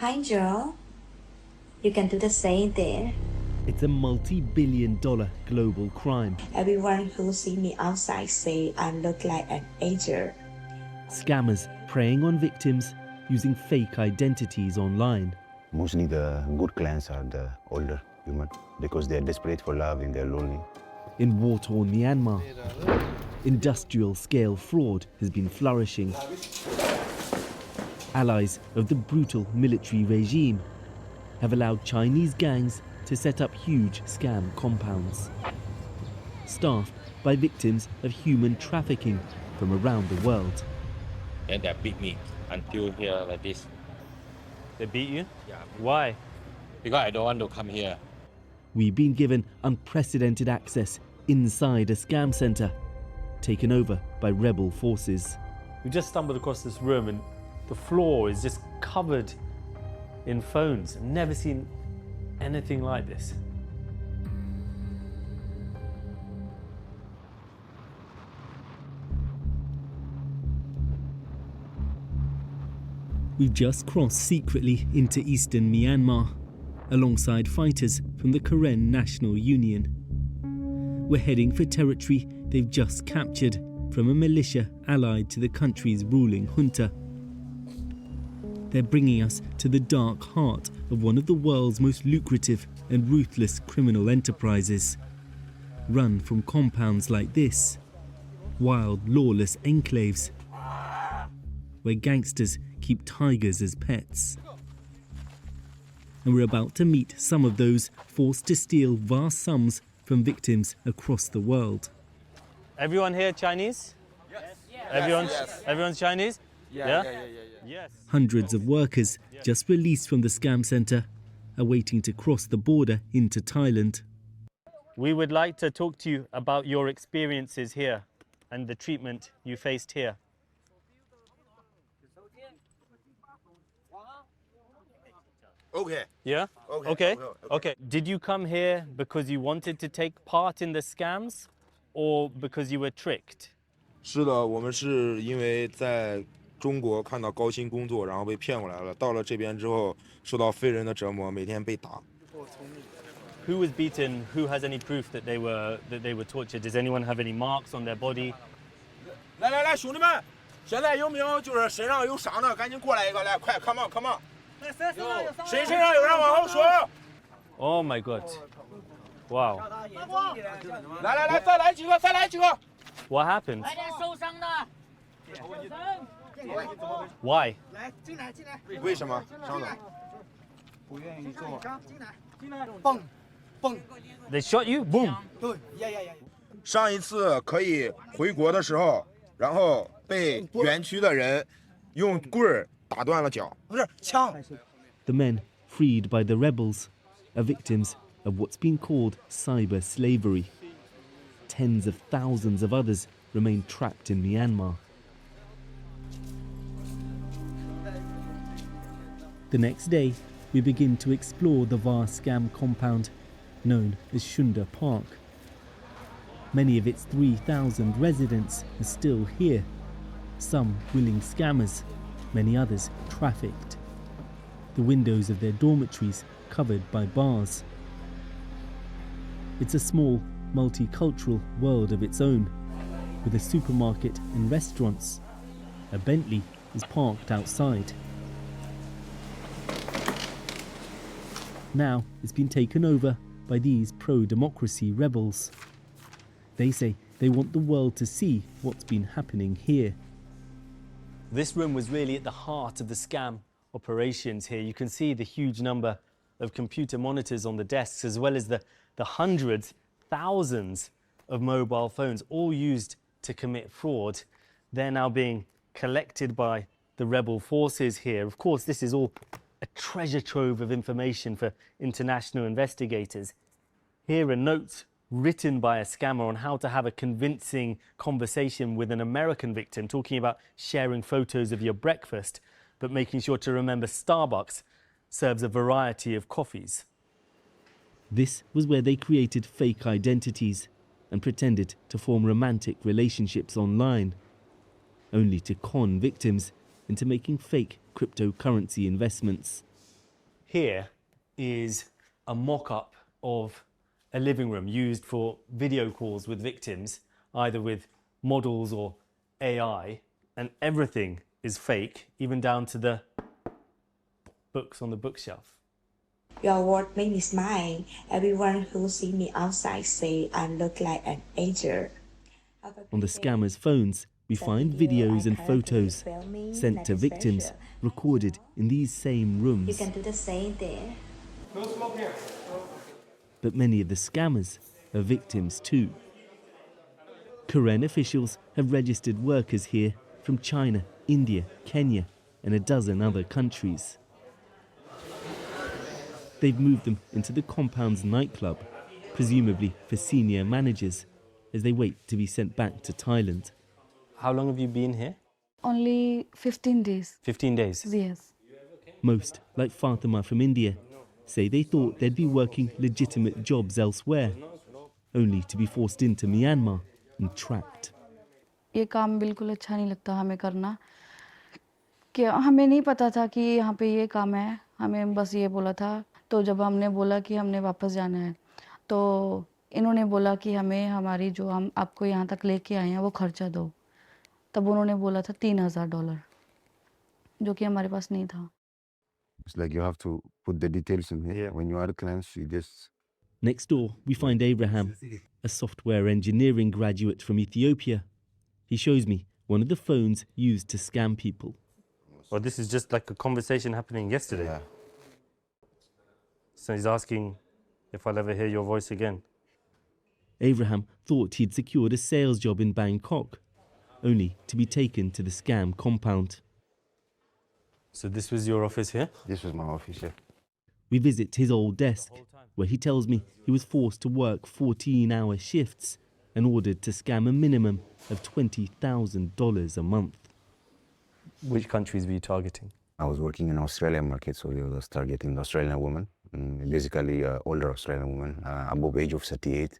Hi Joe, you can do the same there. It's a multi-billion-dollar global crime. Everyone who see me outside say I look like an angel. Scammers preying on victims using fake identities online. Mostly the good clients are the older human because they're desperate for love and they're lonely. In war-torn Myanmar, industrial-scale fraud has been flourishing. Allies of the brutal military regime have allowed Chinese gangs to set up huge scam compounds, staffed by victims of human trafficking from around the world. And they beat me until here like this. They beat you? Yeah. Why? Because I don't want to come here. We've been given unprecedented access inside a scam center, taken over by rebel forces. We just stumbled across this room and the floor is just covered in phones. I've never seen anything like this. We've just crossed secretly into eastern Myanmar, alongside fighters from the Karen National Union. We're heading for territory they've just captured from a militia allied to the country's ruling junta. They're bringing us to the dark heart of one of the world's most lucrative and ruthless criminal enterprises. Run from compounds like this, wild, lawless enclaves, where gangsters keep tigers as pets. And we're about to meet some of those forced to steal vast sums from victims across the world. Everyone here Chinese? Yes. Everyone's Chinese? Yes. Hundreds of workers just released from the scam center are waiting to cross the border into Thailand. We would like to talk to you about your experiences here and the treatment you faced here. Okay. Yeah? Okay. Did you come here because you wanted to take part in the scams or because you were tricked? 是的，我们是因为在中国看到高薪工作，然后被骗过来了。到了这边之后，受到非人的折磨，每天被打。Who was beaten? Who has any proof that they were tortured? Does anyone have any marks on their body? 来，兄弟们，现在有没有就是身上有伤的，赶紧过来一个，来，快 ，come on。谁身上有伤往后说。Oh my God. Wow. 来，再来几个。What happened? Why? 为什么伤的？ They shot you? Boom. 上一次可以回国的时候，然后被园区的人用棍儿打断了脚，不是枪。 The men freed by the rebels are victims of what's been called cyber slavery. Tens of thousands of others remain trapped in Myanmar. The next day, we begin to explore the vast scam compound known as Shunda Park. Many of its 3,000 residents are still here, some willing scammers, many others trafficked. The windows of their dormitories covered by bars. It's a small, multicultural world of its own, with a supermarket and restaurants. A Bentley is parked outside. Now it's been taken over by these pro-democracy rebels. They say they want the world to see what's been happening here. This room was really at the heart of the scam operations here. You can see the huge number of computer monitors on the desks, as well as the hundreds, thousands of mobile phones, all used to commit fraud. They're now being collected by the rebel forces here. Of course, this is all a treasure trove of information for international investigators. Here are notes written by a scammer on how to have a convincing conversation with an American victim, talking about sharing photos of your breakfast, but making sure to remember Starbucks serves a variety of coffees. This was where they created fake identities and pretended to form romantic relationships online, only to con victims into making fake cryptocurrency investments. Here is a mock-up of a living room used for video calls with victims, either with models or AI, and everything is fake, even down to the books on the bookshelf. Your word name is mine. Everyone who see me outside say I look like an angel. On the scammers' phones, we find videos and photos sent to victims recorded in these same You rooms. can do the same there. But many of the scammers are victims too. Karen officials have registered workers here from China, India, Kenya, and a dozen other countries. They've moved them into the compound's nightclub, presumably for senior managers, as they wait to be sent back to Thailand. How long have you been here? Only 15 days. 15 days. Yes. Most, like Fatima from India, say they thought they'd be working legitimate jobs elsewhere, only to be forced into Myanmar and trapped. ये काम बिल्कुल अच्छा नहीं लगता हमें करना कि हमें नहीं पता था कि यहाँ पे ये काम है हमें बस ये बोला था तो जब हमने बोला कि हमने वापस जाना है तो इन्होंने बोला कि हमें हमारी जो हम आपको यहाँ तक लेके आए हैं वो खर्चा दो तब उन्होंने बोला था $3,000 जो कि हमारे पास नहीं था. It's like you have to put the details in here. When you are clients, you just... Next door, we find Abraham, a software engineering graduate from Ethiopia. He shows me one of the phones used to scam people. Well, this is just like a conversation happening yesterday. Yeah. So he's asking if I'll ever hear your voice again. Abraham thought he'd secured a sales job in Bangkok, only to be taken to the scam compound. So this was your office here? This was my office, yeah. We visit his old desk, where he tells me he was forced to work 14-hour shifts and ordered to scam a minimum of $20,000 a month. Which countries were you targeting? I was working in Australian market, so we was targeting the Australian women, basically older Australian women, above age of 38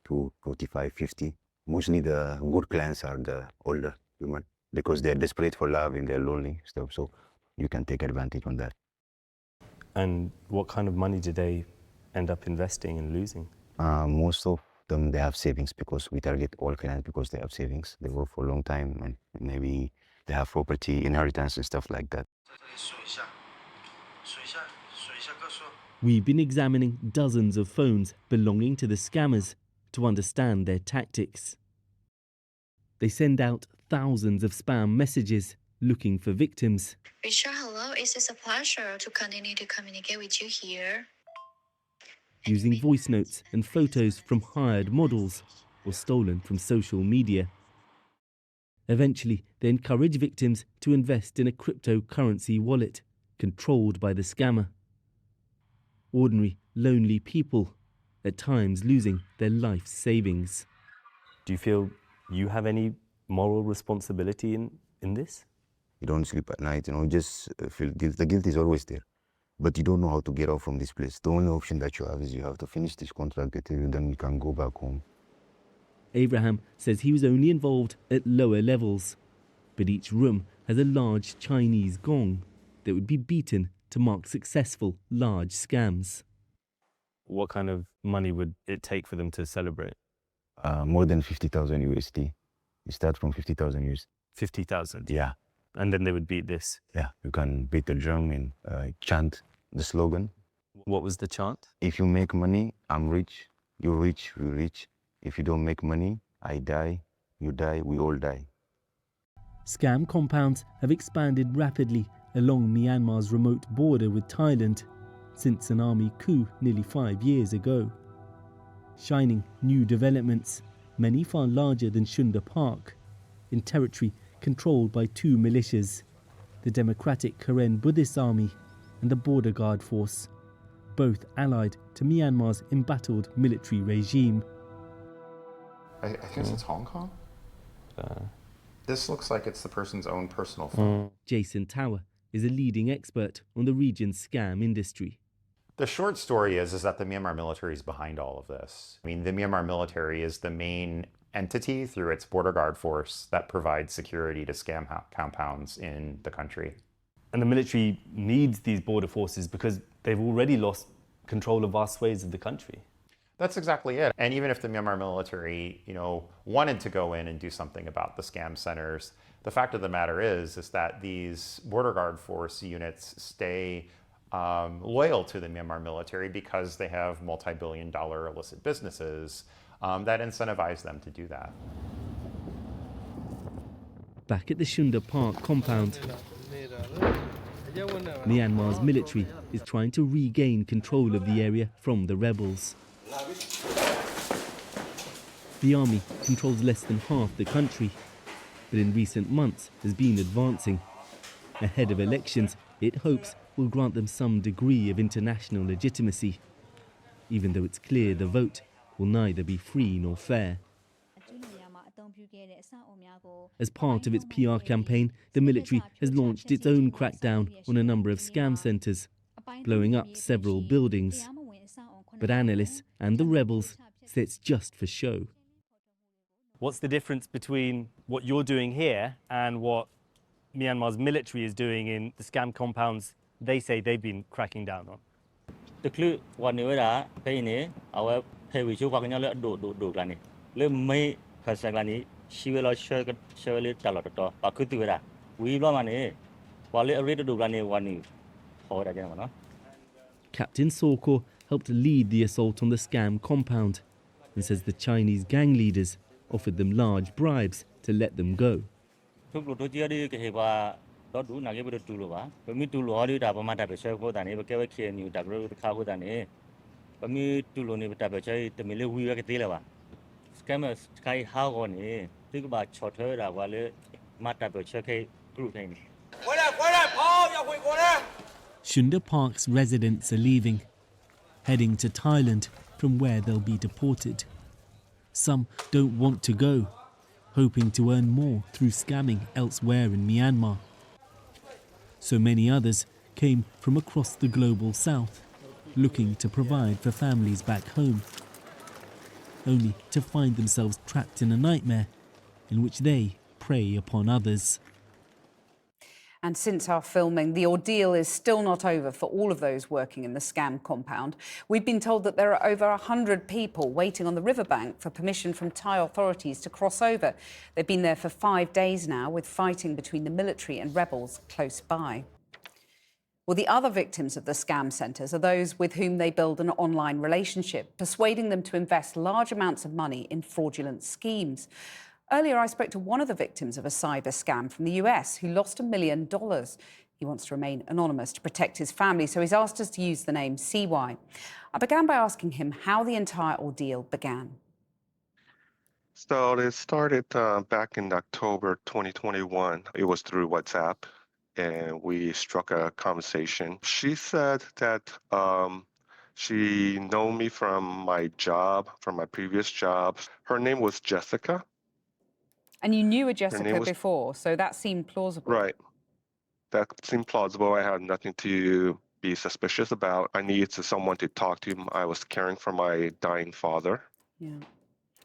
to 45, 50. Mostly the good clients are the older women because they're desperate for love and they're lonely stuff, so you can take advantage on that. And what kind of money did they end up investing and losing? Most of them, they have savings because we target all clients because they have savings. They work for a long time and maybe they have property, inheritance and stuff like that. We've been examining dozens of phones belonging to the scammers to understand their tactics. They send out thousands of spam messages looking for victims. Richard, hello. It is a pleasure to continue to communicate with you here. Using voice notes and photos from hired models or stolen from social media. Eventually, they encourage victims to invest in a cryptocurrency wallet controlled by the scammer. Ordinary, lonely people, at times losing their life savings. Do you feel you have any moral responsibility in this? You don't sleep at night, just feel guilt. The guilt is always there, but you don't know how to get out from this place. The only option that you have is you have to finish this contract, then you can go back home. Abraham says he was only involved at lower levels, but each room has a large Chinese gong that would be beaten to mark successful large scams. What kind of money would it take for them to celebrate? More than 50,000 USD. You start from 50,000 USD. 50,000? Yeah. And then they would beat this? Yeah, you can beat the drum and chant the slogan. What was the chant? If you make money, I'm rich. You're rich, we're rich. If you don't make money, I die, you die, we all die. Scam compounds have expanded rapidly along Myanmar's remote border with Thailand since an army coup nearly 5 years ago. Shining new developments, many far larger than Shunda Park, in territory controlled by two militias, the Democratic Karen Buddhist Army and the Border Guard Force, both allied to Myanmar's embattled military regime. I guess it's Hong Kong? This looks like it's the person's own personal phone. Jason Tower is a leading expert on the region's scam industry. The short story is that the Myanmar military is behind all of this. I mean, the Myanmar military is the main entity through its border guard force that provides security to scam compounds in the country. And the military needs these border forces because they've already lost control of vast swathes of the country. That's exactly it. And even if the Myanmar military, wanted to go in and do something about the scam centers, the fact of the matter is that these border guard force units stay loyal to the Myanmar military because they have multi-billion-dollar illicit businesses that incentivize them to do that. Back at the Shunda Park compound, Myanmar's military is trying to regain control of the area from the rebels. The army controls less than half the country, but in recent months has been advancing. Ahead of elections, it hopes will grant them some degree of international legitimacy, even though it's clear the vote will neither be free nor fair. As part of its PR campaign, the military has launched its own crackdown on a number of scam centres, blowing up several buildings. But analysts and the rebels say it's just for show. What's the difference between what you're doing here and what Myanmar's military is doing in the scam compounds they say they've been cracking down on? The clue one era pay our pay with you walking out do granny. Let me Kasagani, she will share it talato, Pakutura. We money while it ready to do granny one or again. Captain Soko helped lead the assault on the scam compound and says the Chinese gang leaders offered them large bribes to let them go. Shunda Park's residents are leaving, heading to Thailand from where they'll be deported. Some don't want to go, hoping to earn more through scamming elsewhere in Myanmar. So many others came from across the global south, looking to provide for families back home, only to find themselves trapped in a nightmare in which they prey upon others. And since our filming, the ordeal is still not over for all of those working in the scam compound. We've been told that there are over 100 people waiting on the riverbank for permission from Thai authorities to cross over. They've been there for 5 days now, with fighting between the military and rebels close by. Well, the other victims of the scam centres are those with whom they build an online relationship, persuading them to invest large amounts of money in fraudulent schemes. Earlier, I spoke to one of the victims of a cyber scam from the US who lost $1 million. He wants to remain anonymous to protect his family, so he's asked us to use the name CY. I began by asking him how the entire ordeal began. So it started back in October 2021. It was through WhatsApp, and we struck a conversation. She said that she knew me from my job, from my previous job. Her name was Jessica. And you knew a Jessica before, so that seemed plausible. Right. That seemed plausible. I had nothing to be suspicious about. I needed someone to talk to. I was caring for my dying father. Yeah.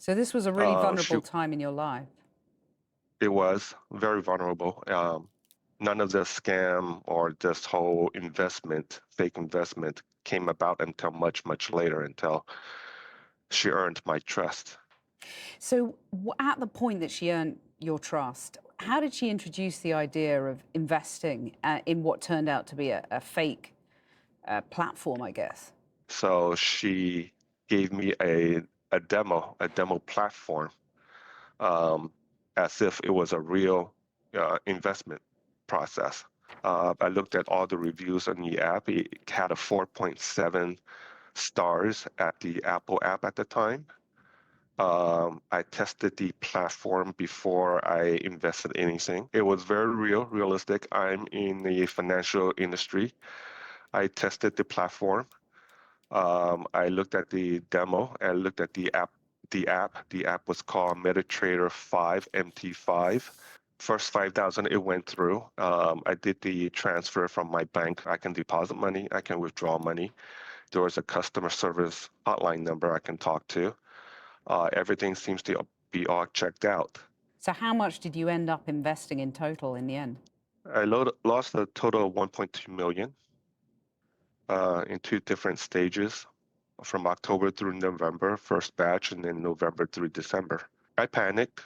So this was a really vulnerable time in your life. It was very vulnerable. None of the scam or this whole investment, fake investment, came about until much, much later, until she earned my trust. So at the point that she earned your trust, how did she introduce the idea of investing in what turned out to be a fake platform, I guess? So she gave me a demo platform, as if it was a real investment process. I looked at all the reviews on the app. It had a 4.7 stars at the Apple app at the time. I tested the platform before I invested anything. It was very realistic. I'm in the financial industry. I tested the platform. I looked at the demo. I looked at the app. The app was called MetaTrader 5 MT5. First 5,000 it went through. I did the transfer from my bank. I can deposit money. I can withdraw money. There was a customer service hotline number I can talk to. Everything seems to be all checked out. So how much did you end up investing in total in the end? I lost a total of 1.2 million in 2 different stages from October through November, first batch, and then November through December. I panicked.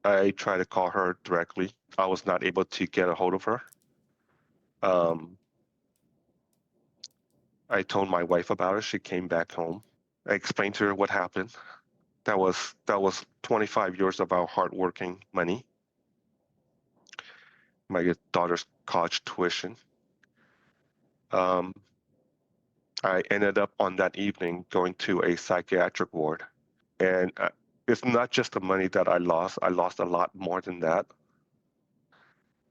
I tried to call her directly. I was not able to get a hold of her. I told my wife about it. She came back home. I explained to her what happened. That was 25 years of our hardworking money. My daughter's college tuition. I ended up on that evening going to a psychiatric ward. And it's not just the money that I lost a lot more than that.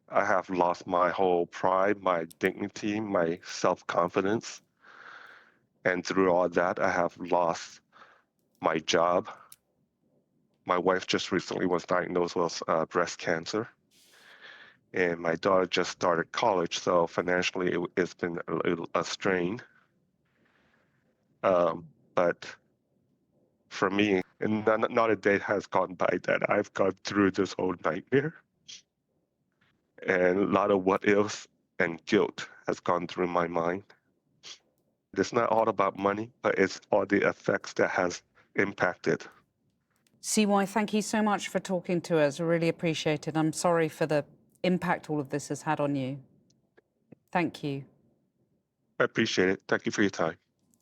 I have lost my whole pride, my dignity, my self-confidence. And through all that, I have lost my job. My wife just recently was diagnosed with breast cancer. And my daughter just started college, so financially it's been a strain. But for me, and not a day has gone by that I've gone through this whole nightmare. And a lot of what ifs and guilt has gone through my mind. It's not all about money, but it's all the effects that has impacted. CY, thank you so much for talking to us. I really appreciate it. I'm sorry for the impact all of this has had on you. Thank you. I appreciate it. Thank you for your time.